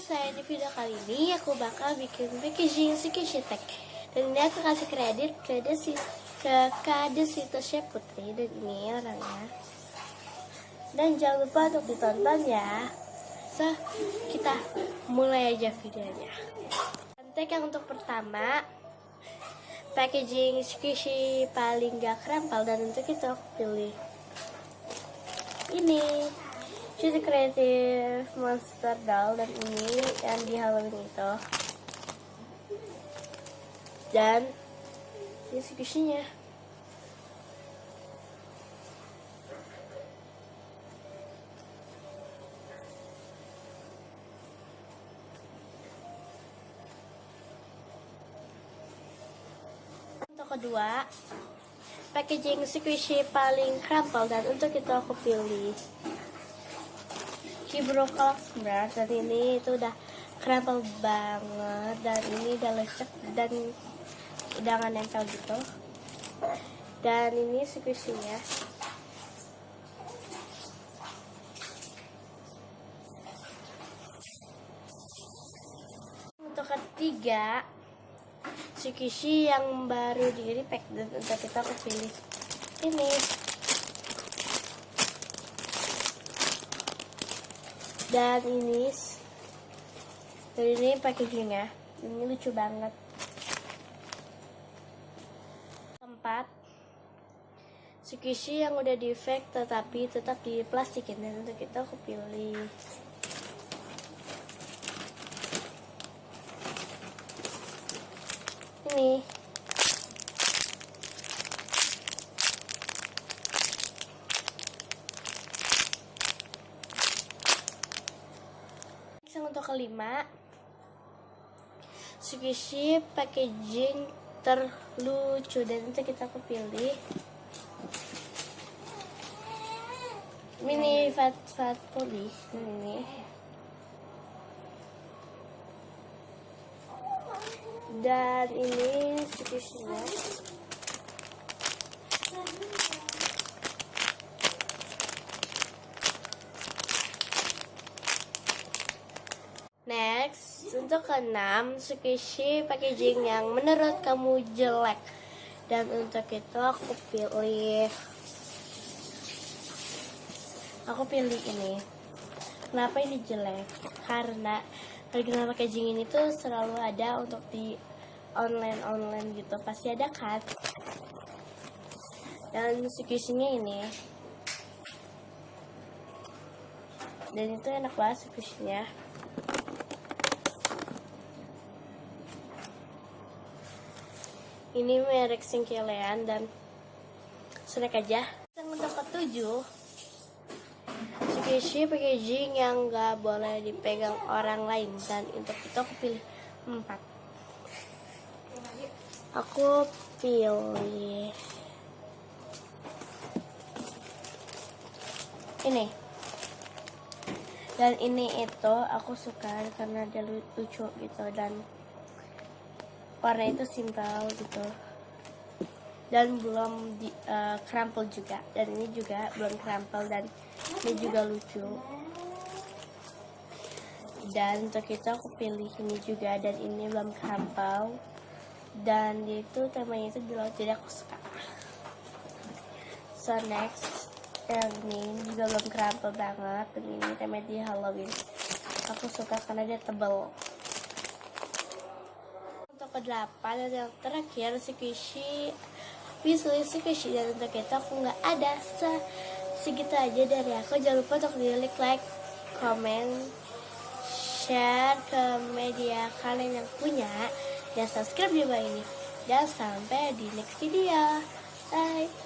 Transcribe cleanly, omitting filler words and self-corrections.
selesai di video kali ini aku bakal bikin packaging Tsukishi Tech. Dan ini aku kasih kredit ke Kade Sitosnya Putri, dan ini orangnya. Dan jangan lupa untuk ditonton ya. So, kita mulai aja videonya. Nanti yang untuk pertama, packaging Tsukishi paling gak kerampal, dan untuk itu aku pilih ini Cutie Creative Monster Doll, dan ini yang di Halloween itu, dan ini Tsukishi-nya. Untuk kedua, packaging Tsukishi paling kerampal, dan untuk itu aku pilih Kibro Color, dan ini itu udah kerampal banget, dan ini udah lecek dan udah gak nempel gitu. Dan ini Tsukishi-nya. Untuk ketiga, Tsukishi yang baru di repack, dan untuk kita aku pilih ini. Dan ini packagingnya, ini lucu banget. Keempat, Tsukishi yang udah di fake tetapi tetap diplastikin, dan untuk itu aku pilih ini. Untuk kelima, Tsukishi packaging terlucu, dan untuk kita aku pilih mini fat poli ini. Dan ini Tsukishi-nya. Next, untuk keenam, Tsukishi packaging yang menurut kamu jelek, dan untuk itu aku pilih ini. Kenapa ini jelek? Karena original packaging ini tuh selalu ada untuk di online gitu, pasti ada kan. Dan Tsukishi-nya ini, dan itu enak banget Tsukishi-nya. Ini merek Singkilean, dan snack aja. Untuk ketujuh, Tsukishi packaging yang gak boleh dipegang orang lain, dan untuk itu aku pilih 4. Aku pilih ini. Dan ini itu aku suka karena dia lucu gitu, dan warna itu simpel gitu, dan belum kerampel juga. Dan ini juga belum kerampel, dan ini juga lucu. Dan untuk itu aku pilih ini juga, dan ini belum kerampel, dan itu temanya itu di laut, jadi aku suka. So next, yang ini juga belum kerampel banget, dan ini temanya di Halloween. Aku suka karena dia tebal. Ke-8, dan yang terakhir Tsukishi wishlist Tsukishi, dan untuk itu aku nggak ada. Segitu aja dari aku. Jangan lupa untuk like, comment, share ke media kalian yang punya, dan subscribe di bawah ini. Dan sampai di next video. Bye.